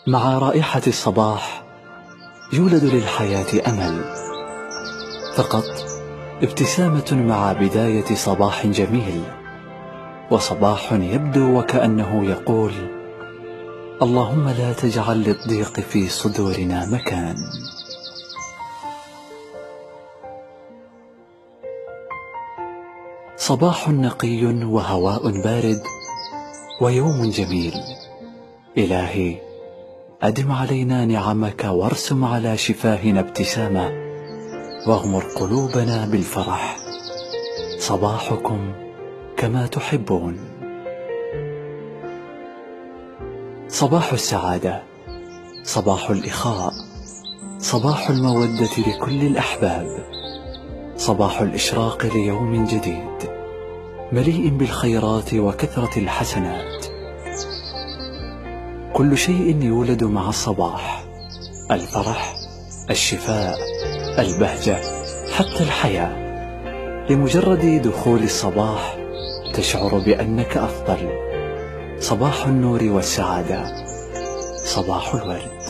مع رائحة الصباح يولد للحياة أمل، فقط ابتسامة مع بداية صباح جميل، وصباح يبدو وكأنه يقول: اللهم لا تجعل للضيق في صدورنا مكان. صباح نقي وهواء بارد ويوم جميل. إلهي، أدم علينا نعمك وارسم على شفاهنا ابتسامة، واغمر قلوبنا بالفرح. صباحكم كما تحبون. صباح السعادة، صباح الإخاء، صباح المودة لكل الأحباب، صباح الإشراق ليوم جديد مليء بالخيرات وكثرة الحسنات. كل شيء يولد مع الصباح: الفرح، الشفاء، البهجة، حتى الحياة. لمجرد دخول الصباح تشعر بأنك أفضل. صباح النور والسعادة، صباح الورد.